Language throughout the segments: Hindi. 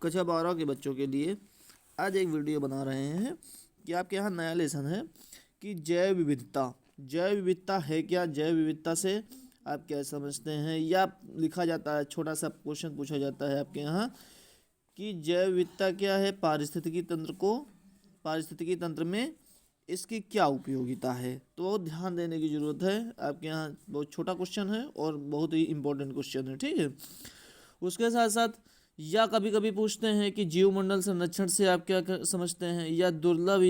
कक्षा 12 के बच्चों के लिए आज एक वीडियो बना रहे हैं कि आपके यहाँ नया लेसन है कि जैव विविधता। जैव विविधता है क्या, जैव विविधता से आप क्या समझते हैं, या लिखा जाता है, छोटा सा क्वेश्चन पूछा जाता है आपके यहाँ कि जैव विविधता क्या है, पारिस्थितिकी तंत्र में इसकी क्या उपयोगिता है। तो बहुत ध्यान देने की ज़रूरत है। आपके यहाँ बहुत छोटा क्वेश्चन है और बहुत ही इम्पोर्टेंट क्वेश्चन है, ठीक है। उसके साथ साथ या कभी कभी पूछते हैं कि जीवमंडल संरक्षण से आप क्या समझते हैं, या दुर्लभ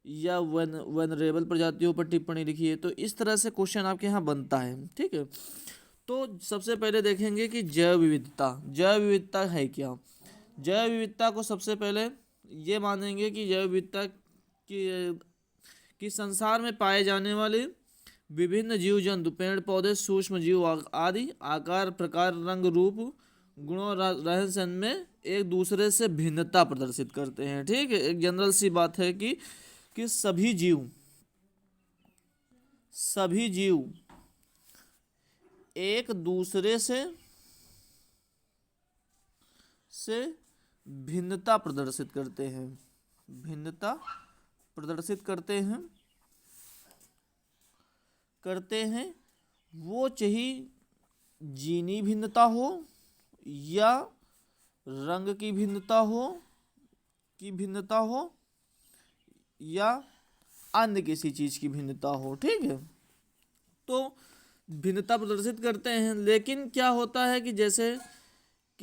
या वनरेबल प्रजातियों पर टिप्पणी लिखिए। तो इस तरह से क्वेश्चन आपके यहाँ बनता है, ठीक है। तो सबसे पहले देखेंगे कि जैव विविधता है क्या। जैव विविधता को सबसे पहले ये मानेंगे कि जैव विविधता कि संसार में पाए जाने वाले विभिन्न जीव जंतु, पेड़ पौधे, सूक्ष्म जीव आदि आकार, प्रकार, रंग, रूप, गुणों, रहन सहन में एक दूसरे से भिन्नता प्रदर्शित करते हैं, ठीक है। एक जनरल सी बात है कि सभी जीव एक दूसरे से भिन्नता प्रदर्शित करते हैं, वो चाहे जीनी भिन्नता हो या रंग की भिन्नता हो या अन्य किसी चीज की भिन्नता हो, ठीक है। तो भिन्नता प्रदर्शित करते हैं, लेकिन क्या होता है कि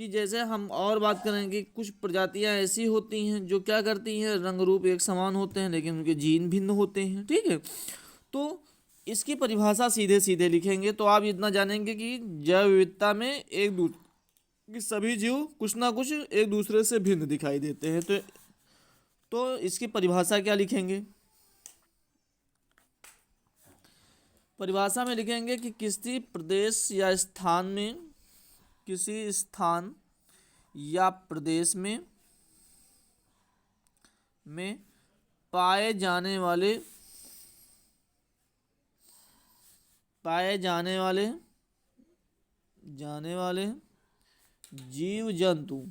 जैसे हम और बात करेंगे, कुछ प्रजातियां ऐसी होती हैं जो क्या करती हैं, रंग रूप एक समान होते हैं लेकिन उनके जीन भिन्न होते हैं, ठीक है। तो इसकी परिभाषा सीधे सीधे लिखेंगे तो आप इतना जानेंगे कि जैव विविधता में कि सभी जीव कुछ ना कुछ एक दूसरे से भिन्न दिखाई देते हैं। तो इसकी परिभाषा क्या लिखेंगे, परिभाषा में लिखेंगे कि किसी प्रदेश या स्थान में, किसी स्थान या प्रदेश में पाए जाने वाले जीव जंतु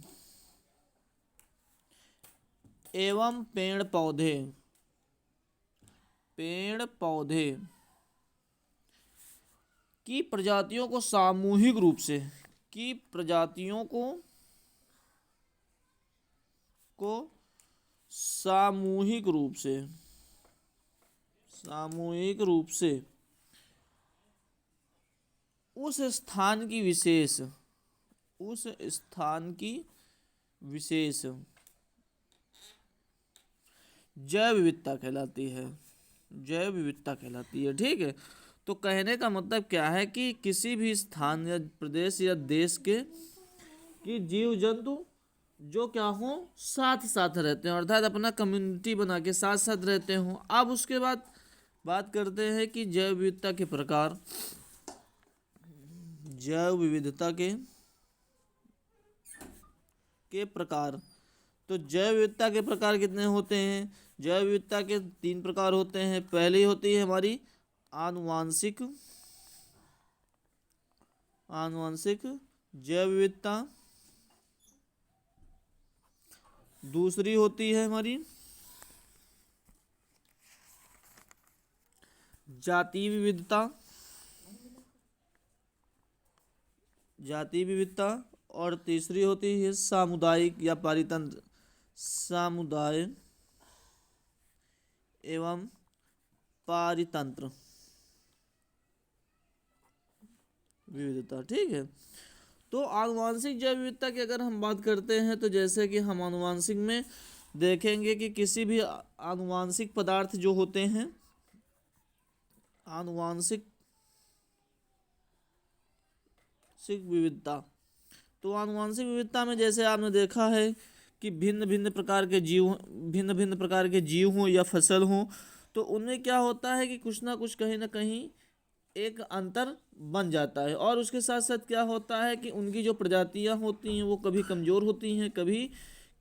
एवं पेड़ पौधे की प्रजातियों को सामूहिक रूप से उस स्थान की विशेष जैव विविधता कहलाती है, ठीक है। तो कहने का मतलब क्या है कि किसी भी स्थान या प्रदेश या देश के जीव जंतु जो क्या हो, साथ साथ रहते हैं, अर्थात अपना कम्युनिटी बना के साथ साथ रहते हों। अब उसके बाद बात करते हैं कि जैव विविधता के प्रकार। तो जैव विविधता के प्रकार कितने होते हैं। जैव विविधता के 3 प्रकार होते हैं। पहली होती है हमारी आनुवांशिक जैव विविधता। दूसरी होती है हमारी जातीय विविधता, और तीसरी होती है सामुदायिक या पारितंत्र, समुदाय एवं पारितंत्र विविधता, ठीक है। तो आनुवांशिक जैव विविधता की अगर हम बात करते हैं तो जैसे कि हम आनुवांशिक में देखेंगे कि किसी भी आनुवांशिक पदार्थ जो होते हैं, आनुवांशिक विविधता, तो आनुवांशिक विविधता में जैसे आपने देखा है कि भिन्न भिन्न प्रकार के जीव हों या फसल हों, तो उनमें क्या होता है कि कुछ ना कुछ कहीं ना कहीं एक अंतर बन जाता है। और उसके साथ साथ क्या होता है कि उनकी जो प्रजातियां होती हैं वो कभी कमज़ोर होती हैं, कभी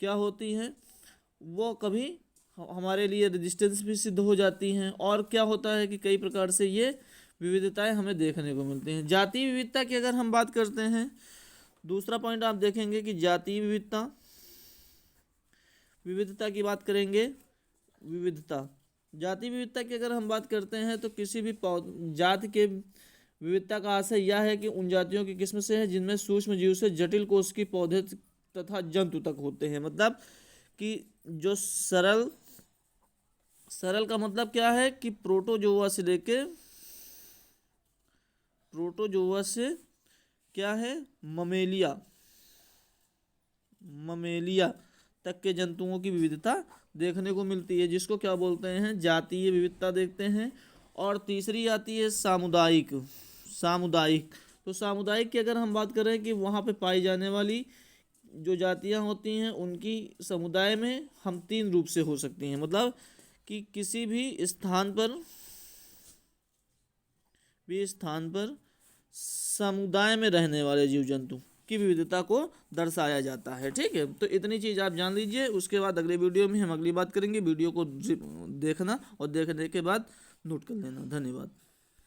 क्या होती हैं, वो कभी हमारे लिए रेजिस्टेंस भी सिद्ध हो जाती हैं। और क्या होता है कि कई प्रकार से ये विविधताएं हमें देखने को मिलती हैं। जातीय विविधता की अगर हम बात करते हैं, दूसरा पॉइंट आप देखेंगे कि जातीय विविधता विविधता की बात करेंगे, विविधता, जाति विविधता की अगर हम बात करते हैं तो किसी भी जाति के विविधता का आशय यह है कि उन जातियों की किस्म से है जिनमें सूक्ष्म जीव से जटिल कोश की पौधे तथा जंतु तक होते हैं। मतलब कि जो सरल, सरल का मतलब क्या है कि प्रोटोजोआ से लेके, प्रोटोजोआ से क्या है, ममेलिया, ममेलिया तक के जंतुओं की विविधता देखने को मिलती है, जिसको क्या बोलते हैं, जातीय विविधता देखते हैं। और तीसरी आती है सामुदायिक, सामुदायिक। तो सामुदायिक की अगर हम बात करें कि वहाँ पे पाई जाने वाली जो जातियाँ होती हैं उनकी समुदाय में हम 3 रूप से हो सकती हैं। मतलब कि किसी भी स्थान पर समुदाय में रहने वाले जीव जंतु की विविधता को दर्शाया जाता है। ठीक है, तो इतनी चीज़ आप जान लीजिए। उसके बाद अगले वीडियो में हम अगली बात करेंगे। वीडियो को देखना और देखने के बाद नोट कर लेना। धन्यवाद।